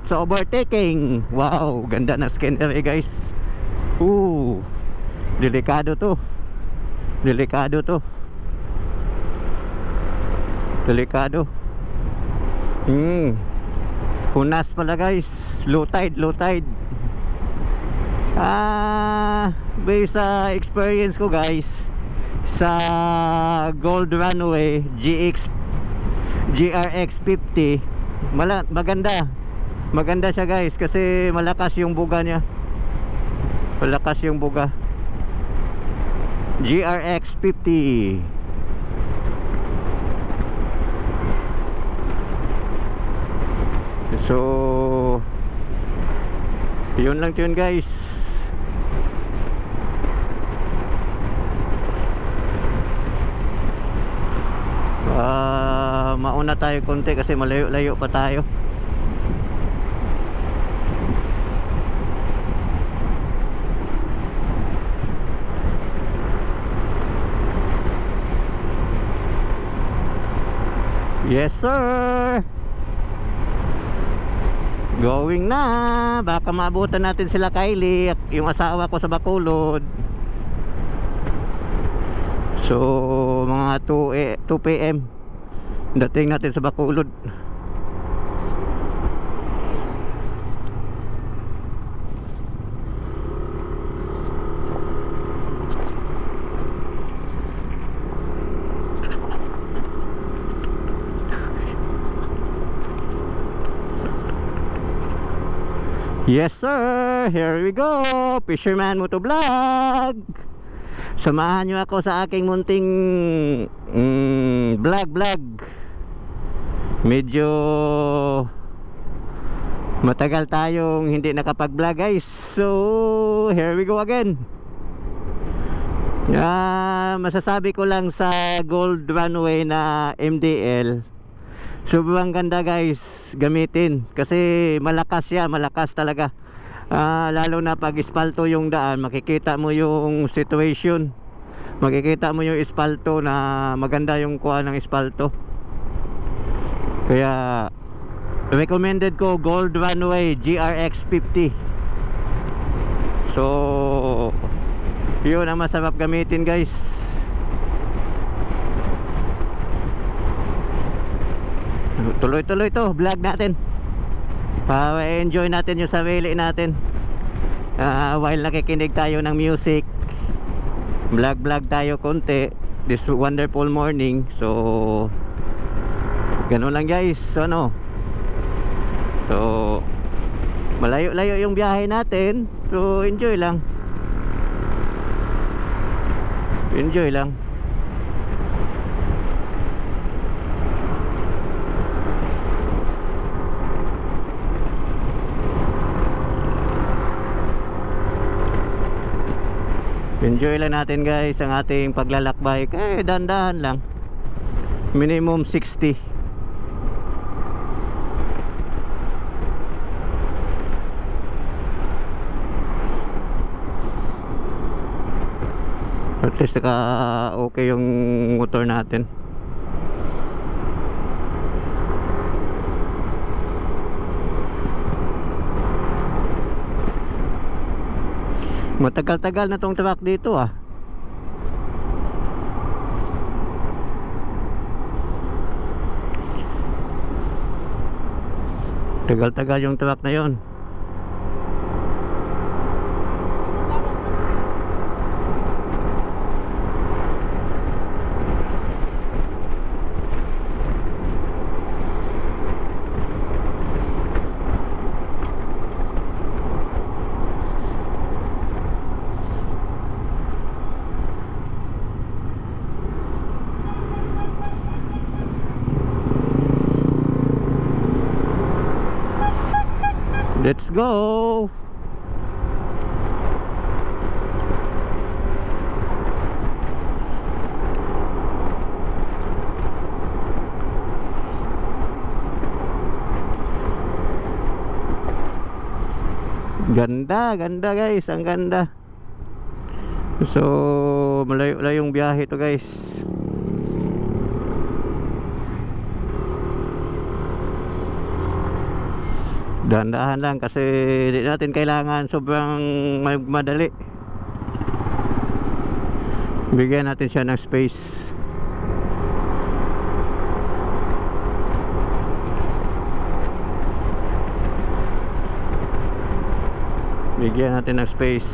sa overtaking. Wow, ganda na scenery guys. Delikado to. Delikado to. Delikado. Hunas pala guys. Low tide, low tide. Based sa experience ko guys, sa Gold Runway GRX 50, maganda siya guys, kasi malakas yung buga niya. Malakas yung buga. GRX 50. So yun lang yun guys. Mauna tayo konti kasi malayo-layo pa tayo. Yes sir, going na. Baka maabutan natin sila Kylie, yung asawa ko sa Bacolod. So mga 2 PM dating natin sa Bacolod. Yes sir, here we go. Fisherman Motovlog. Samahan nyo ako sa aking munting vlog. Medyo matagal tayong hindi nakapag-vlog guys. So here we go again. Masasabi ko lang sa Gold Runway na MDL, sobrang ganda guys gamitin, kasi malakas siya, malakas talaga. Lalo na pag espalto yung daan, makikita mo yung situation, makikita mo yung espalto na maganda yung kuha ng espalto. Kaya recommended ko Gold Runway GRX 50. So yun ang masarap gamitin guys. Tuloy-tuloy to vlog natin para enjoy natin yung sarili natin, while nakikinig tayo ng music. Vlog tayo konti this wonderful morning. So ganun lang guys. So malayo-layo yung biyahe natin. So enjoy lang. Enjoy lang. Enjoy lang natin guys ang ating paglalakbay. Dahan-dahan lang. Minimum 60. At least okay yung motor natin. Matagal-tagal na tong truck dito Tagal-tagal yung truck na yon. Let's go. Ganda guys, ang ganda. So malayo-layong biyahe to guys. Dahan-dahan lang kasi di natin kailangan sobrang madali. Bigyan natin siya ng space. Bigyan natin ng space.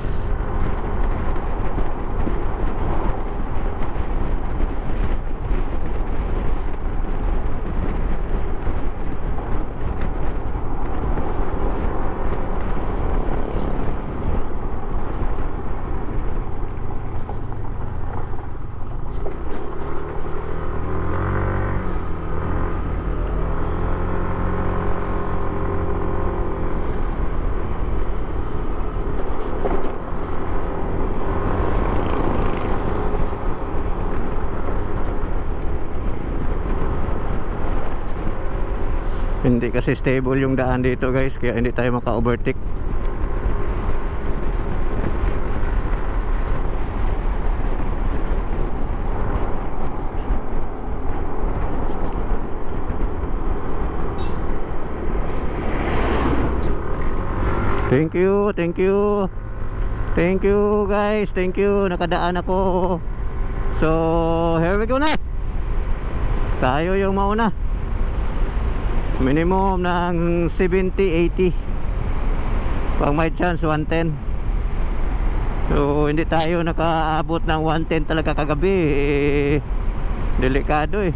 Hindi kasi stable yung daan dito guys, kaya hindi tayo maka-overtake. Thank you, thank you. Thank you guys, thank you. Nakadaan ako. So, here we go na. Tayo yung mauna. Minimum ng 70-80. Pag may chance 110. So hindi tayo nakaabot ng 110 talaga kagabi. Delikado eh.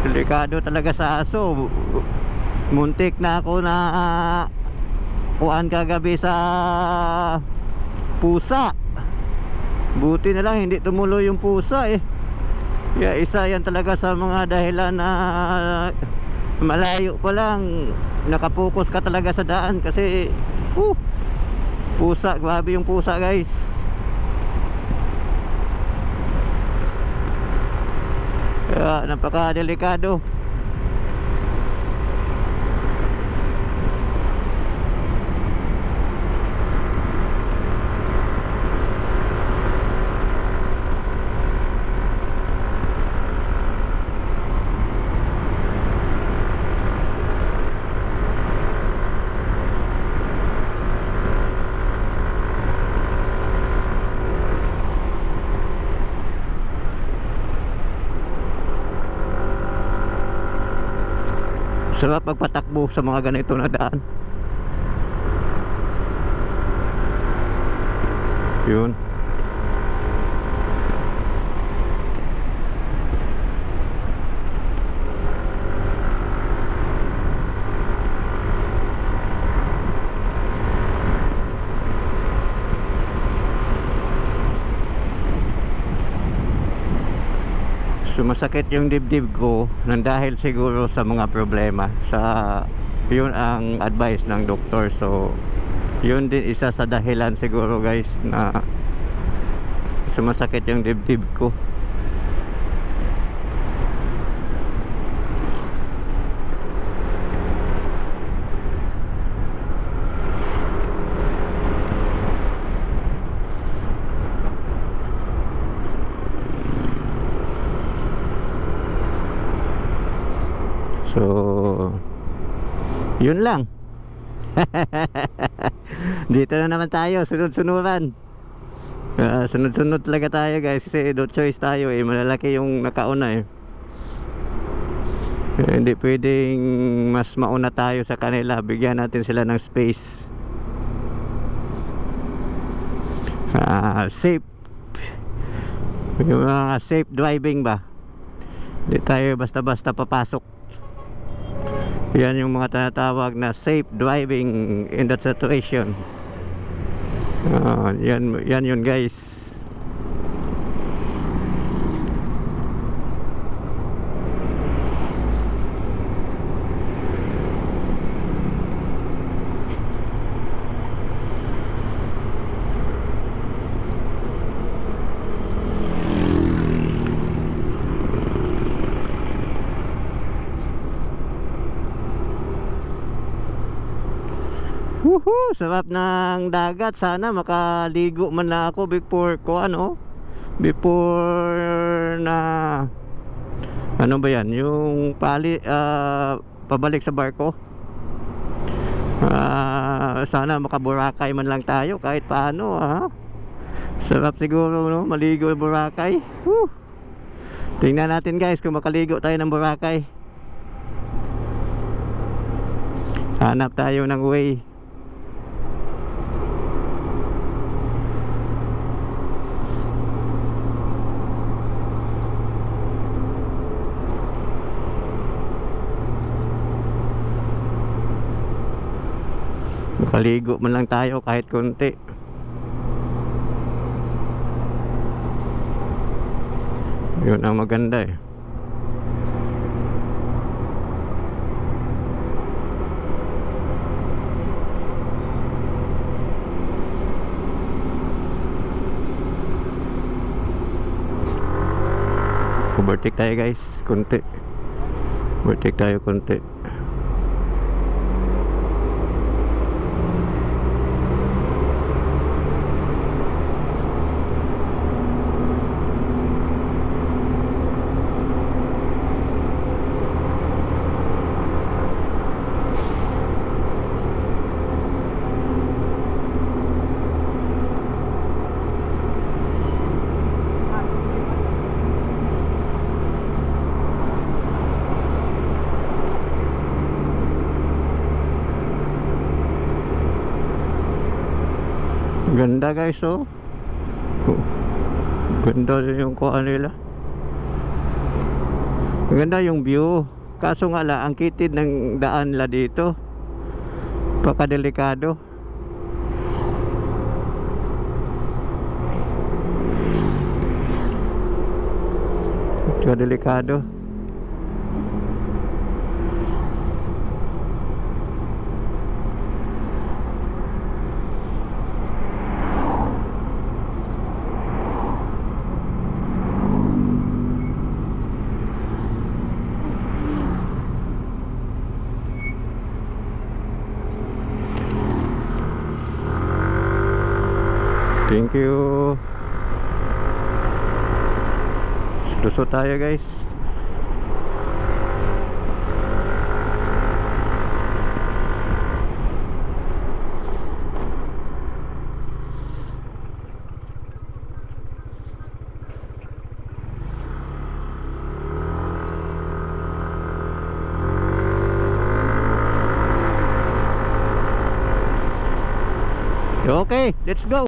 Delikado talaga sa aso. Muntik na ako na kuan kagabi sa pusa. Buti na lang hindi tumuloy yung pusa eh. Yeah, isa yan talaga sa mga dahilan na malayo pa lang nakapokus ka talaga sa daan kasi pusa, grabe yung pusa guys. Kaya napaka-delikado. Sarap magpatakbo sa mga ganito na daan. Yun. Sumasakit yung dibdib ko nang dahil siguro sa mga problema sa yun ang advice ng doktor. So yun din isa sa dahilan siguro guys na sumasakit yung dibdib ko. So yun lang. Dito na naman tayo, sunod-sunuran. Sunod-sunod talaga tayo guys kasi no choice tayo eh, malalaki yung nakauna eh. Hindi pwedeng mas mauna tayo sa kanila, bigyan natin sila ng space. Safe, yung mga safe driving ba, hindi tayo basta-basta papasok. Yan yung mga tinatawag na safe driving in that situation. Yan yun guys. Woohoo! Sarap ng dagat. Sana makaligo man na ako before ko before na ano ba yan? Yung pabalik sa barko. Sana makaburakay man lang tayo kahit paano, ha. Sarap siguro, no? Maligo ng Boracay. Woo! Tingnan natin guys kung makaligo tayo ng Boracay. Hanap tayo ng way. Makaligo man lang tayo kahit konti. Yun ang maganda eh. Overtake tayo guys, konti. Overtake tayo konti. Ganda guys, oh. Ganda yung kuha nila. Ganda yung view. Kaso nga lang, ang kitid ng daan la dito. Pakadelikado. Delikado. Thank you. Lusot tayo guys. Okay, let's go.